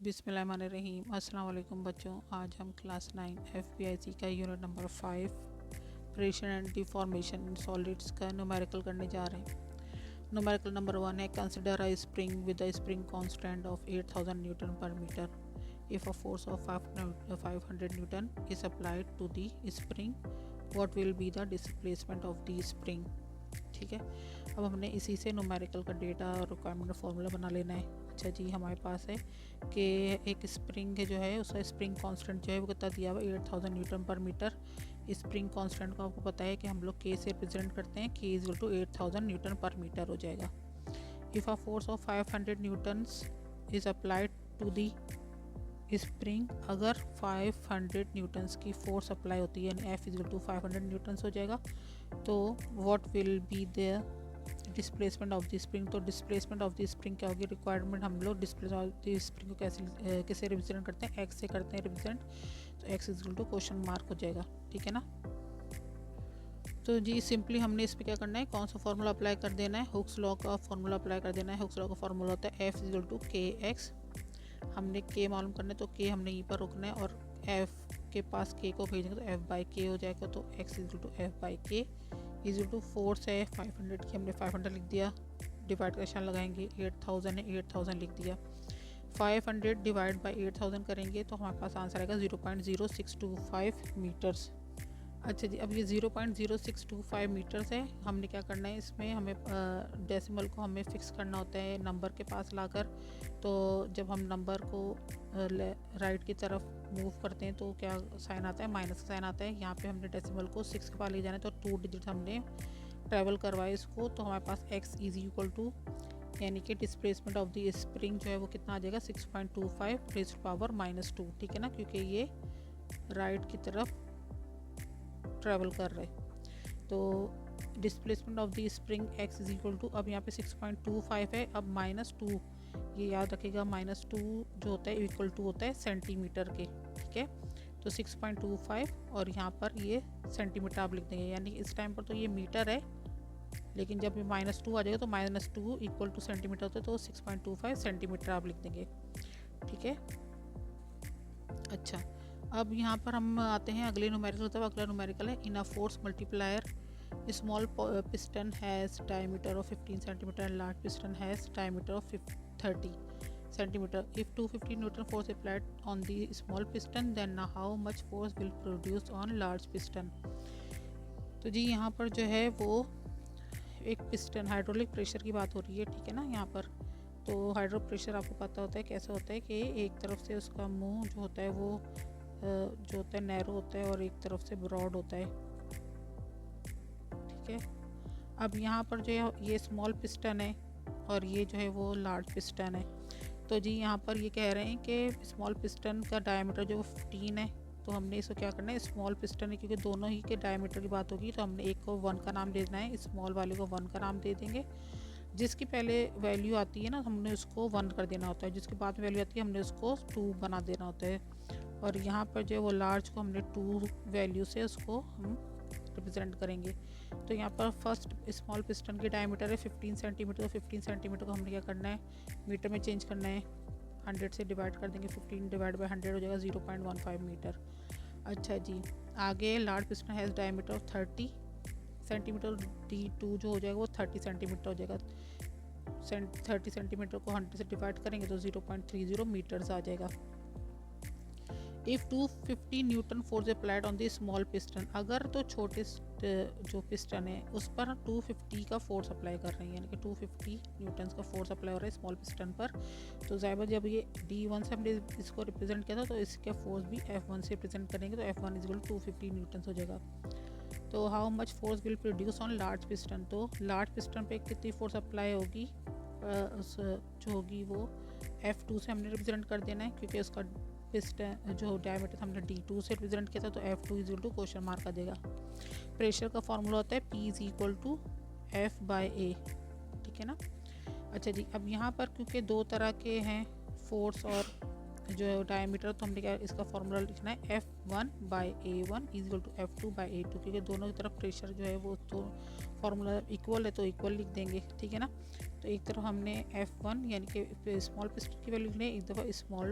बिस्मिल्लाहिर्रहमानिर्रहीम। अस्सलाम वालेकुम बच्चों, आज हम क्लास 9 FPIC का unit number 5 pressure and deformation in solids का न्यूमेरिकल करने जा रहे हैं। न्यूमेरिकल नंबर 1 है consider a spring with a spring constant of 8000 newton per metre if a force of 500 newton is applied to the spring, what will be the displacement of the spring. ठीक है, अब हमने इसी से numerical का data और requirement formula बना लेना है। अच्छा जी, हमारे पास है कि एक स्प्रिंग जो है उसका स्प्रिंग कांस्टेंट जो है वो कितना दिया हुआ है 8000 newton per metre. Spring constant को आपको पता है कि हम लोग के से रिप्रेजेंट करते हैं, k is to 8000 newton per metre हो जाएगा। If a force of 500 newtons is applied to the spring, अगर 500 न्यूटन्स की फोर्स अप्लाई होती है यानी एफ इज टू 500 न्यूटन्स हो जाएगा, तो what will be the displacement of the spring. तो डिस्प्लेसमेंट ऑफ द स्प्रिंग क्या होगी, रिक्वायरमेंट हम लोग डिस्प्लेसमेंट ऑफ द स्प्रिंग को कैसे रिप्रेजेंट करते हैं, एक्स से करते हैं रिप्रेजेंट, तो x is to question mark हो जाएगा। ठीक है ना। तो जी सिंपली हमने इस पर क्या करना है, कौन सा फार्मूला अप्लाई कर देना है, हुक्स लॉ का फार्मूला अप्लाई कर देना है। हुक्स लॉ का फार्मूला होता है एफ इज टू के एक्स। हमने के मालूम करना है तो के हमने यहीं पर रुकना है और एफ के पास के को भेजेंगे तो एफ बाई के हो जाएगा। तो x is to f by k is to force है 500 की, हमने 500 लिख दिया, डिवाइड का निशान लगाएंगे, 8000 है 8000 लिख दिया। 500 डिवाइड बाई 8000 करेंगे तो हमारे पास आंसर आएगा 0.0625 मीटर्स। अच्छा जी, अब ये 0.0625 मीटर्स है। हमने क्या करना है, इसमें हमें डेसिमल को हमें फ़िक्स करना होता है नंबर के पास लाकर। तो जब हम नंबर को राइट की तरफ मूव करते हैं तो क्या साइन आता है, माइनस का साइन आता है। यहाँ पे हमने डेसिमल को 6 के पास ले जाना है, तो 2 डिजिट हमने ट्रैवल करवाए इसको। तो हमारे पास x इज इक्वल टू यानी कि डिस्प्लेसमेंट ऑफ द स्प्रिंग जो है वो कितना आ जाएगा 6.25 रेज़्ड पावर -2। ठीक है ना, क्योंकि ये राइट की तरफ ट्रैवल कर रहे। तो displacement of the spring x is equal to, अब यहाँ पे 6.25 है, अब -2, ये याद रखिएगा -2 जो होता है इक्वल टू होता है सेंटीमीटर के। ठीक है, तो 6.25 और यहाँ पर ये सेंटीमीटर आप लिख देंगे, यानी इस टाइम पर तो ये मीटर है, लेकिन जब ये -2 आ जाएगा तो -2 इक्वल टू सेंटीमीटर होता है, तो 6.25 सेंटीमीटर आप लिख देंगे। ठीक है। अच्छा, अब यहाँ पर हम आते हैं अगले न्यूमेरिकल तरफ। अगला न्यूमेरिकल है in a force multiplier small piston has diameter of 15 centimetre and large piston has diameter of 30 centimetre. If 250 newton force applied on the small piston then how much force will produce on large piston. तो जी यहाँ पर जो है वो एक piston hydraulic pressure की बात हो रही है। ठीक है ना। यहाँ पर तो हाइड्रो प्रेशर आपको पता होता है कैसा होता है कि एक तरफ से उसका मुंह जो होता है वो जो होता है नैरो होता है और एक तरफ से ब्रॉड होता है। ठीक है, अब यहाँ पर जो है ये स्मॉल पिस्टन है और ये जो है वो लार्ज पिस्टन है। तो जी यहाँ पर ये कह रहे हैं कि स्मॉल पिस्टन का डायमीटर जो 15 है, तो हमने इसको क्या करना है, स्मॉल पिस्टन है क्योंकि दोनों ही के डायमीटर की बात होगी, तो हमने एक को 1 का नाम दे देना है, स्मॉल वाले को 1 का नाम दे देंगे। जिसकी पहले वैल्यू आती है ना हमने उसको 1 कर देना होता है, जिसके बाद में वैल्यू आती है हमने उसको 2 बना देना होता है। और यहाँ पर जो वो लार्ज को हमने 2 वैल्यू से उसको हम रिप्रेजेंट करेंगे। तो यहाँ पर फर्स्ट स्मॉल पिस्टन की डायमीटर है 15 सेंटीमीटर, तो 15 सेंटीमीटर को हमने क्या करना है, मीटर में चेंज करना है, 100 से डिवाइड कर देंगे, 15 डिवाइड बाई 100 हो जाएगा 0.15 मीटर। अच्छा जी, आगे large piston has diameter of 30 centimetre, D2 जो हो जाएगा वो 30 सेंटीमीटर हो जाएगा। 30 सेंटीमीटर को 100 से डिवाइड करेंगे तो 0.30 मीटर्स आ जाएगा। If 250 newton force applied on the small piston, अगर तो छोटे जो पिस्टन है उस पर 250 का फोर्स अप्लाई कर रहे हैं, यानी कि 250 न्यूटन का फोर्स अप्लाई हो रहा है स्मॉल पिस्टन पर, तो ज़ाहिर जब ये D1 से हमने इसको रिप्रेजेंट किया था तो इसका फोर्स भी F1 से रिप्रेजेंट करेंगे, तो F1 is equal to 250 Newton हो जाएगा। तो how much force will produce on large piston, तो लार्ज पिस्टन पे कितनी फोर्स अप्लाई होगी, उस जो होगी वो F2 से हमने रिप्रेजेंट कर देना है, क्योंकि उसका पिस्टन जो डायमीटर हमने D2 से रिप्रेजेंट किया था, तो F2 is equal to question mark आ जाएगा। प्रेशर का फॉर्मूला होता है P is equal to F by A। ठीक है ना। अच्छा जी, अब यहाँ पर क्योंकि 2 तरह के हैं फोर्स और जो डायमीटर, तो हमने क्या इसका फॉर्मूला लिखना है F1 by A1 is equal to F2 by A2, क्योंकि दोनों की तरफ प्रेशर जो है वो तो फॉर्मूला इक्वल है तो इक्वल लिख देंगे। ठीक है ना। तो एक तरफ हमने F1 यानी कि स्मॉल पिस्टन की वैल्यू लिखनी है, एक दफ़ा स्मॉल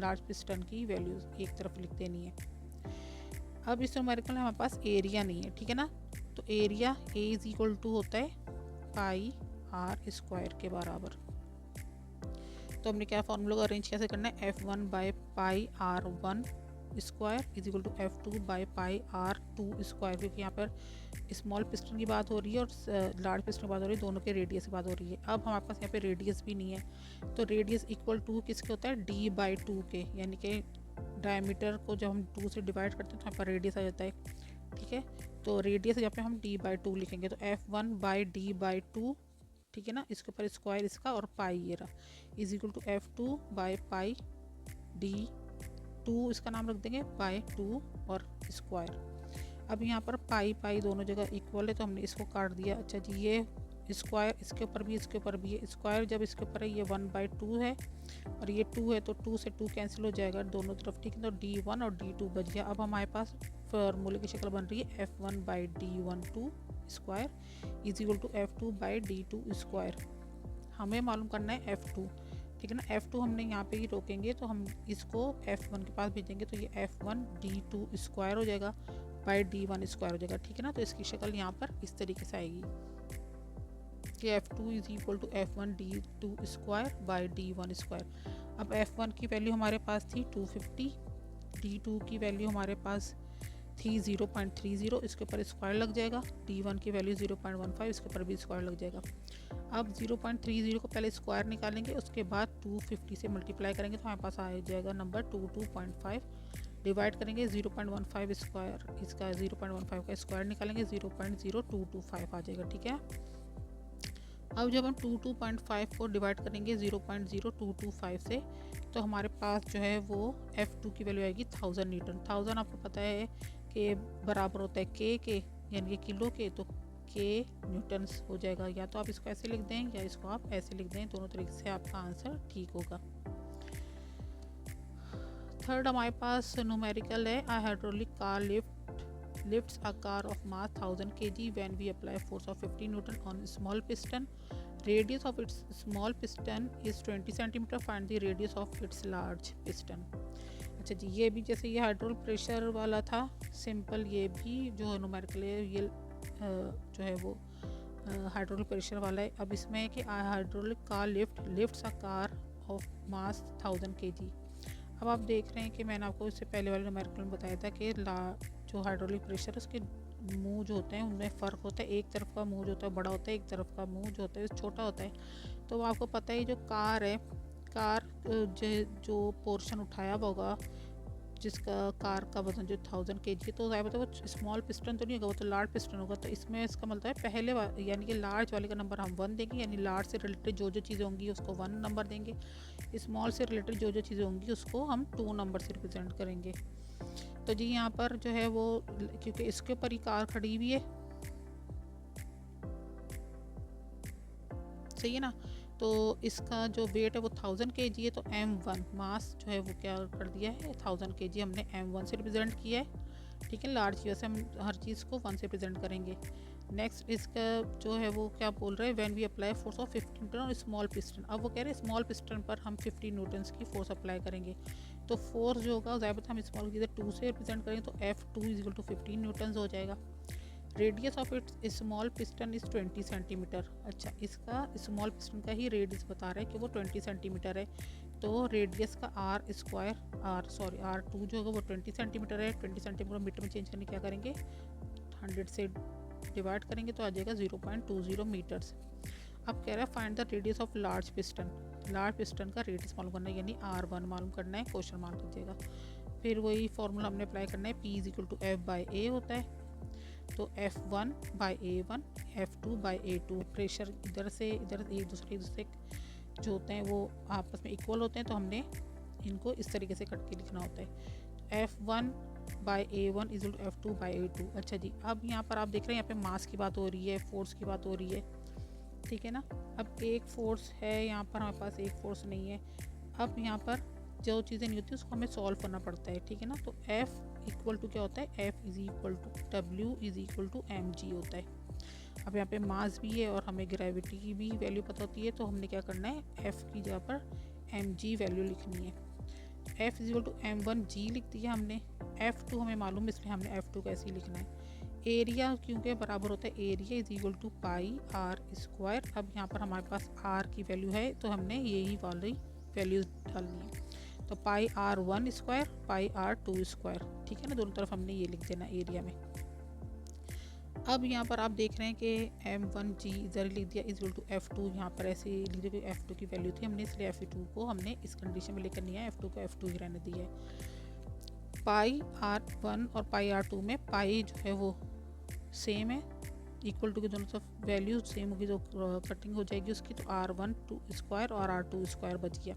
लार्ज पिस्टन की वैल्यू एक तरफ लिख देनी है। अब इस न्यूमेरिकल में हमारे पास एरिया नहीं है, ठीक है ना। तो area A is equal to होता है पाई आर स्क्वायर के बराबर। तो हमने क्या फॉर्मूला को अरेंज कैसे करना है, F1 by pi R1 square is equal to F2 by pi R2 square, क्योंकि यहाँ पर स्मॉल पिस्टन की बात हो रही है और लार्ज पिस्टन की बात हो रही है, दोनों के रेडियस की बात हो रही है। अब हमारे पास यहाँ पे रेडियस भी नहीं है, तो रेडियस इक्वल टू किसके होता है, D बाई 2 के, यानी कि डायमीटर को जब हम 2 से डिवाइड करते हैं तो यहाँ पर रेडियस आ जाता है, ठीक है। तो रेडियस यहाँ पे हम D बाई 2 लिखेंगे, तो F1 बाई D बाई 2, ठीक है ना, इसके ऊपर स्क्वायर इसका और पाई ये रहा is equal to F2 by pi D2 इसका नाम रख देंगे बाई 2 और स्क्वायर। अब यहाँ पर पाई पाई दोनों जगह इक्वल है तो हमने इसको काट दिया। अच्छा जी, ये स्क्वायर इसके ऊपर भी इसके ऊपर भी है, स्क्वायर जब इसके ऊपर है ये 1/2 है और ये 2 है, तो 2 से 2 कैंसिल हो जाएगा दोनों तरफ, ठीक है। तो D1 और D2 बच गया। अब हमारे पास फार्मूले की शक्ल बन रही है F1 by D12 square is equal to F2 by D2 square. हमें मालूम करना है F2, ठीक है ना। F2 हमने यहाँ पे ही रोकेंगे, तो हम इसको F1 के पास भेजेंगे, तो ये F1 D2 स्क्वायर हो जाएगा बाई D1 स्क्वायर हो जाएगा, ठीक है ना। तो इसकी शक्ल यहाँ पर इस तरीके से आएगी कि F2 is equal to F1 D2 square by D1 square. अब F1 की वैल्यू हमारे पास थी 250, D2 की वैल्यू हमारे पास थी 0.30, इसके ऊपर स्क्वायर लग जाएगा। D1 की वैल्यू 0.15, इसके ऊपर भी स्क्वायर लग जाएगा। अब 0.30 को पहले स्क्वायर निकालेंगे, उसके बाद 250 से मल्टीप्लाई करेंगे तो हमारे पास आ जाएगा नंबर 22.5। डिवाइड करेंगे 0.15 स्क्वायर, इसका 0.15 का स्क्वायर निकालेंगे 0.0225 आ जाएगा, ठीक है। अब जब हम 22.5 को डिवाइड करेंगे 0.0225 से, तो हमारे पास जो है वो F2 की वैल्यू आएगी 1000 न्यूटन। 1000 आपको पता है कि बराबर होता है K के, यानी कि किलो के, तो K न्यूटन्स हो जाएगा। या तो आप इसको ऐसे लिख दें या इसको आप ऐसे लिख दें, दोनों तरीके से आपका आंसर ठीक होगा। थर्ड हमारे पास न्यूमेरिकल है, a hydraulic car lifts a car of mass 1000 kg when we apply force of 50 Newton on a small piston. Radius of its small piston is 20 cm. Find the radius of its large piston. अच्छा जी, ये भी जैसे ये hydraulic pressure वाला था simple, ये भी जो न्यूमेरिकल है ये जो है वो हाइड्रोलिक प्रेशर वाला है। अब इसमें है कि hydraulic car lifts a car of mass 1000 kg। अब आप देख रहे हैं कि मैंने आपको इससे पहले वाले न्यूमेरिकल में बताया था कि जो हाइड्रोलिक प्रेशर उसके मुंह जो होते हैं उनमें फ़र्क होता है। एक तरफ का मुंह जो होता है बड़ा होता है, एक तरफ का मुंह जो होता है छोटा होता है। तो आपको पता है जो कार है, कार जो पोर्शन उठाया हुआ होगा, जिसका कार का वजन जो 1000 kg, तो ज़ाहिर है वो स्मॉल पिस्टन तो नहीं होगा, वो तो लार्ज पिस्टन होगा। तो इसमें इसका मतलब है पहले यानी कि लार्ज वाले का नंबर हम 1 देंगे, यानी लार्ज से रिलेटेड जो चीज़ें होंगी उसको 1 नंबर देंगे, स्मॉल से रिलेटेड जो चीज़ें होंगी उसको हम 2 नंबर से रिप्रेजेंट करेंगे। तो जी यहाँ पर जो है वो क्योंकि इसके ऊपर ही कार खड़ी हुई है, सही है ना, तो इसका जो वेट है वो 1000 kg है, तो M1 मास जो है वो क्या कर दिया है 1000 kg हमने M1 से रिप्रेजेंट किया है, ठीक है। लार्ज की वजह से हम हर चीज़ को 1 से रिप्रेजेंट करेंगे। नेक्स्ट इसका जो है वो क्या बोल रहे हैं, when we apply force of 50 newton और स्मॉल पिस्टन। अब वो कह रहे हैं स्मॉल पिस्टन पर हम 50 न्यूटन्स की फोर्स अप्लाई करेंगे, तो फोर्स जो होगा ज़्यादा हम स्मॉल की 2 से रिप्रेजेंट करेंगे, तो F2 is equal to 15 Newton's हो जाएगा। Radius of its small piston is 20 centimetre. अच्छा, इसका स्मॉल पिस्टन का ही रेडियस बता रहा है कि वो 20 सेंटीमीटर है, तो रेडियस का R2 जो होगा वो 20 सेंटीमीटर है। 20 सेंटीमीटर मीटर में चेंज करने क्या करेंगे, 100 से डिवाइड करेंगे तो आ जाएगा 0.20 मीटर्स। अब कह रहा है find the radius of large piston. Large piston का रेडियस मालूम करना है, यानी R1 मालूम करना है, क्वेश्चन मार्क कीजिएगा। फिर वही फॉर्मूला हमने अप्लाई करना है, P is equal to F by A होता है, तो F1 by A1 F2 by A2। Pressure इधर से इधर एक दूसरे जो होते हैं वो आपस में इक्वल होते हैं, तो हमने इनको इस तरीके से कट के लिखना होता है, F1 by A1 is equal to F2 by A2। अच्छा जी, अब यहाँ पर आप देख रहे हैं यहाँ पे मास की बात हो रही है, फोर्स की बात हो रही है, ठीक है ना। अब एक फोर्स है यहाँ पर, हमारे पास एक फोर्स नहीं है। अब यहाँ पर जो चीज़ें नहीं होती उसको हमें सॉल्व करना पड़ता है, ठीक है ना। तो F इक्वल टू क्या होता है, F is equal to W is equal to mg होता है। अब यहाँ पे मास भी है और हमें ग्रेविटी की भी वैल्यू पता होती है, तो हमने क्या करना है, F की जगह पर mg वैल्यू लिखनी है। F इक्वल टू m1g लिख दिया हमने। F2 हमें मालूम है, इसलिए हमने F2 कैसे लिखना है। एरिया क्योंकि बराबर होता है area is equal to pi r square. अब यहाँ पर हमारे पास आर की वैल्यू है, तो हमने यही वाली वैल्यूज डालनी है। तो pi r 1 square, pi r 2 square, ठीक है ना, दोनों तरफ हमने ये लिख देना एरिया में। अब यहाँ पर आप देख रहे हैं कि m1g इधर लिख दिया इज इक्वल टू F2, यहाँ पर ऐसे लिख दिया क्योंकि F2 की वैल्यू थी हमने, इसलिए F2 को हमने इस कंडीशन में लेकर नहीं आया, F2 को F2 ही रहने दिया है। पाई R1 और पाई R2 में पाई जो है वो सेम है, इक्वल टू के दोनों तरफ वैल्यू सेम होगी, जो कटिंग हो जाएगी उसकी, तो R1 2 स्क्वायर और R2 स्क्वायर बच गया।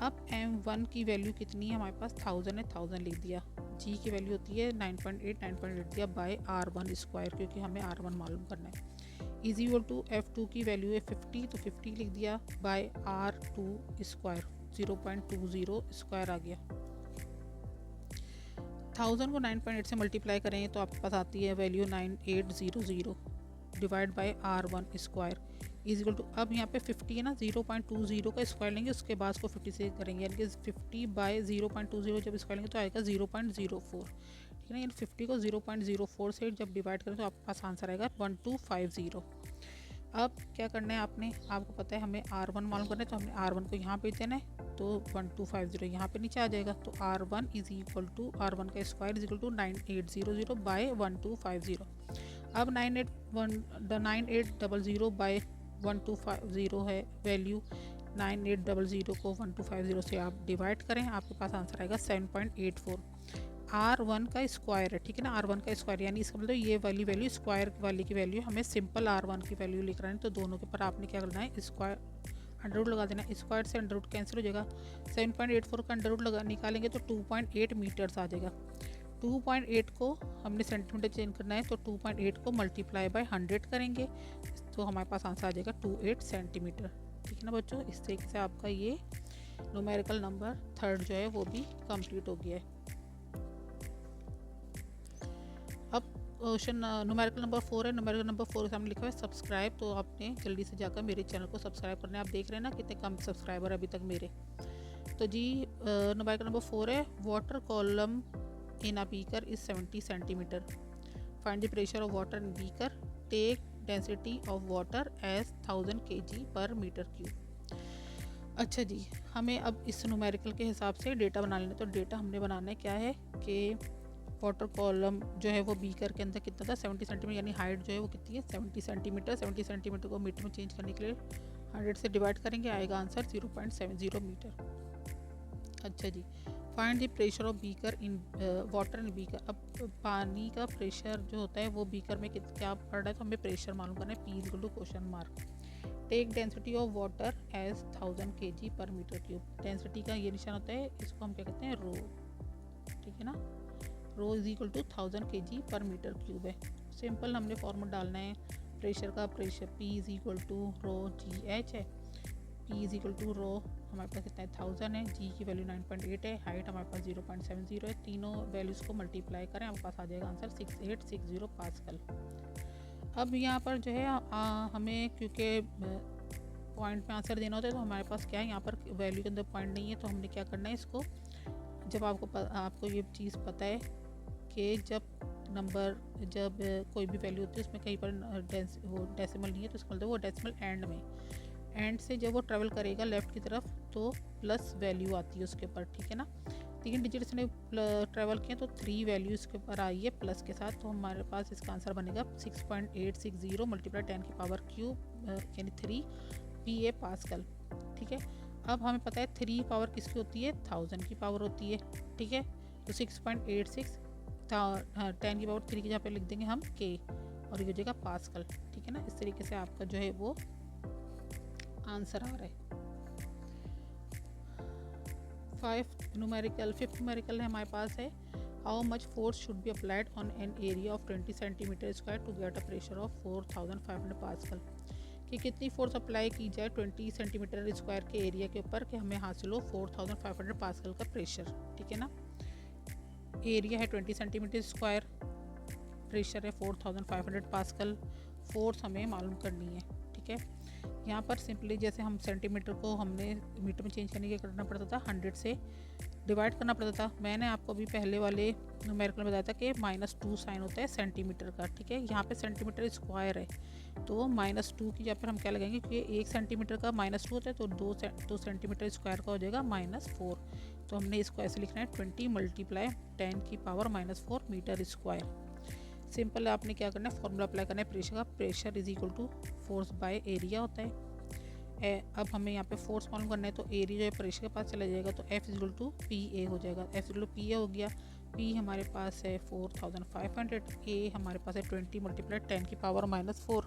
अब m1 की वैल्यू कितनी है हमारे पास, 1000 है, 1000 लिख दिया। g की वैल्यू होती है 9.8 दिया बाय R1 स्क्वायर, क्योंकि हमें R1 मालूम करना है। इज इक्वल टू F2 की वैल्यू है 50, तो 50 लिख दिया बाय R2 स्क्वायर, 0.20 स्क्वायर आ गया। 1000 को 9.8 से मल्टीप्लाई करें तो आपके पास आती है value 9800 divide by R1 square is equal to, अब यहाँ पे 50 है ना, 0.20 का स्क्वायर लेंगे, उसके बाद को 50 से करेंगे, यानी कि 50 बाय 0.20 जब स्क्वायर लेंगे तो आएगा 0.04, ठीक है ना। यानी 50 को 0.04 से जब डिवाइड करें तो आपके पास आंसर आएगा 1250। अब क्या करना है आपने, आपको पता है हमें R1 मालूम करना है, तो हमने R1 को यहाँ पे देना है, तो 1250 यहाँ पे नीचे आ जाएगा। तो R1 is equal to R1 का square is equal to 9800 by 1250। अब 9800 बाय 1250 है वैल्यू, 9800 को 1250 से आप डिवाइड करें, आपके पास आंसर आएगा 7.84। R1 का स्क्वायर है, ठीक है ना, R1 का स्क्वायर, यानी इसका मतलब ये वाली वैल्यू स्क्वायर वाली की वैल्यू हमें सिंपल R1 की वैल्यू लिख रहे हैं, तो दोनों के ऊपर आपने क्या करना है, स्क्वायर अंडर रूट लगा देना। स्क्वायर से अंडर रूट कैंसिल हो जाएगा, 7.84 का अंडर रूट लगा निकालेंगे तो 2.8 मीटर्स आ जाएगा। 2.8 को हमने सेंटीमीटर चेंज करना है, तो 2.8 को मल्टीप्लाई बाय 100 करेंगे, तो हमारे पास आंसर आ जाएगा 28 सेंटीमीटर, ठीक है ना बच्चों। इस तरीके से आपका ये न्यूमेरिकल नंबर थर्ड जो है वो भी कंप्लीट हो गया है। अब क्वेश्चन न्यूमेरिकल नंबर 4 है। न्यूमेरिकल नंबर 4 के सामने लिखा है सब्सक्राइब, तो आपने जल्दी से जाकर मेरे चैनल को सब्सक्राइब करना है। आप देख रहे हैं ना कितने कम सब्सक्राइबर अभी तक मेरे। तो जी न्यूमेरिकल नंबर 4 है, water column in a beaker is 70 centimetre, find the pressure of water in beaker, take density of water as 1000 kg per metre cube. अच्छा जी, हमें अब इस न्यूमेरिकल के हिसाब से डेटा बना लेना। तो डेटा हमने बनाना है क्या है कि वाटर कॉलम जो है वो बीकर के अंदर कितना था, 70 सेंटीमीटर, यानी हाइट जो है वो कितनी है 70 सेंटीमीटर। 70 सेंटीमीटर को मीटर में चेंज करने के लिए 100 से डिवाइड करेंगे, आएगा आंसर 0.70 मीटर। अच्छा जी, find the pressure of beaker in water in beaker. अब पानी का प्रेशर जो होता है वो बीकर में क्या पड़ रहा है, तो हमें प्रेशर मालूम करना है, P equal to question mark. Take density of water as 1000 kg per metre cube. डेंसिटी का ये निशान होता है, इसको हम क्या कहते हैं, रो, ठीक है ना। Rho is equal to 1000 kg per metre cube है। सिंपल हमने फॉर्मूला डालना है प्रेशर का, pressure P is equal to rho g h है। P is equal to rho हमारे पास कितना है 1000 है, G की वैल्यू 9.8 है, हाइट हमारे पास 0.70 है। तीनों वैल्यूज़ को मल्टीप्लाई करें, हमारे पास आ जाएगा आंसर 6860 पास्कल। अब यहाँ पर जो है हमें क्योंकि पॉइंट में आंसर देना होता है, तो हमारे पास क्या है, यहाँ पर वैल्यू के अंदर पॉइंट नहीं है, तो हमने क्या करना है, इसको जब आपको ये चीज़ पता है कि जब कोई भी वैल्यू होती है उसमें कहीं पर वो डेसिमल नहीं है, तो इसका मतलब वो डेसिमल एंड से जब वो ट्रेवल करेगा लेफ़्ट की तरफ तो प्लस वैल्यू आती है उसके ऊपर, ठीक है ना। 3 डिजिट्स ने ट्रेवल किए तो 3 वैल्यू इसके ऊपर आई है प्लस के साथ, तो हमारे पास इसका आंसर बनेगा 6.860 मल्टीप्लाई 10 की पावर क्यूब यानी 3 PA पास्कल, ठीक है। अब हमें पता है 3 पावर किसकी होती है, 1000 की पावर होती है, ठीक है। तो 6.86 10 की पावर 3 की जहाँ पे लिख देंगे हम K और ये हो जाएगा पास्कल, ठीक है ना। इस तरीके से आपका जो है वो आंसर आ रहा है। फिफ्थ न्यूमेरिकल है हमारे पास है, how much force should be applied on an area of 20 centimetre square to get a pressure of 4500 pascal, कि कितनी फोर्स अप्लाई की जाए 20 सेंटीमीटर स्क्वायर के एरिया के ऊपर कि हमें हासिल हो 4500 पास्कल का प्रेशर, ठीक है ना। एरिया है 20 सेंटीमीटर स्क्वायर, प्रेशर है 4500 पास्कल, फोर्स हमें मालूम करनी है। ठीक है, यहाँ पर सिंपली जैसे हम सेंटीमीटर को हमने मीटर में चेंज करने के करना पड़ता था, 100 से डिवाइड करना पड़ता था। मैंने आपको अभी पहले वाले न्यूमेरिकल में बताया था कि -2 साइन होता है सेंटीमीटर का। ठीक है, यहाँ पे सेंटीमीटर स्क्वायर है तो -2 की जगह पर हम क्या लगाएंगे, क्योंकि 1 सेंटीमीटर का -2 होता है तो 2 सेंटीमीटर स्क्वायर का हो जाएगा -4। तो हमने इसको ऐसे लिखना है 20 × 10⁻⁻⁴ मीटर स्क्वायर। सिंपल आपने क्या करना है, फॉर्मूला अप्लाई करना है प्रेशर का। Pressure is equal to force by area होता है। अब हमें यहाँ पे फोर्स मालूम करना है तो एरिया जो है प्रेशर के पास चला जाएगा तो F इक्वल टू PA हो जाएगा। F इक्वल टू PA हो गया। P हमारे पास है 4500, A हमारे पास है 20 × 10⁻⁻⁴।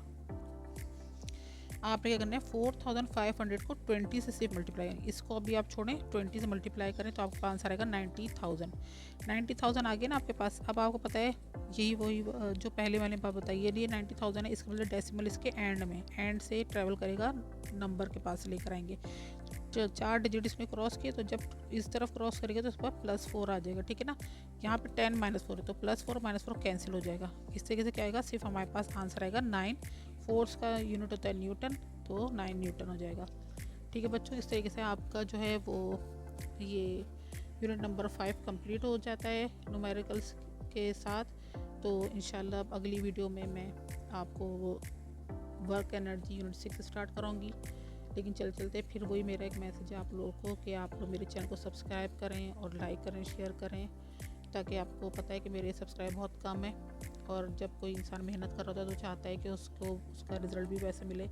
आपने क्या करना है, 4500 को 20 से सिर्फ मल्टीप्लाई करें। इसको अभी आप छोड़ें, 20 से मल्टीप्लाई करें तो आपका आंसर आएगा 90,000। 90,000 आ गया ना आपके पास। अब आपको पता है यही वही जो पहले मैंने बात बताई, ये 90,000 है, इसका मतलब डेसिमल इसके एंड में, एंड से ट्रेवल करेगा, नंबर के पास लेकर आएंगे। 4 डिजिट इसमें क्रॉस किए तो जब इस तरफ क्रॉस करेगा तो उस पर +4 आ जाएगा। ठीक है ना, यहाँ पे 10 -4 है तो +4 -4 कैंसिल हो जाएगा। इस तरीके से क्या आएगा, सिर्फ हमारे पास आंसर आएगा 9। फोर्स का यूनिट होता है न्यूटन, तो 9 न्यूटन हो जाएगा। ठीक है बच्चों, इस तरीके से आपका जो है वो ये यूनिट नंबर 5 कंप्लीट हो जाता है न्यूमेरिकल्स के साथ। तो इंशाल्लाह अब अगली वीडियो में मैं आपको वर्क एनर्जी यूनिट 6 स्टार्ट करूँगी। लेकिन चलते फिर वही मेरा एक मैसेज है आप लोगों को कि आप लोग मेरे चैनल को सब्सक्राइब करें और लाइक करें, शेयर करें, ताकि आपको पता है कि मेरे सब्सक्राइब बहुत कम है। और जब कोई इंसान मेहनत कर रहा होता है तो चाहता है कि उसको उसका रिज़ल्ट भी वैसे मिले।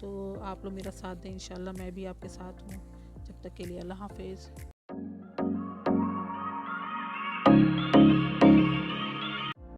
तो आप लोग मेरा साथ दें, इंशाल्लाह मैं भी आपके साथ हूँ। जब तक के लिए अल्लाह हाफिज़।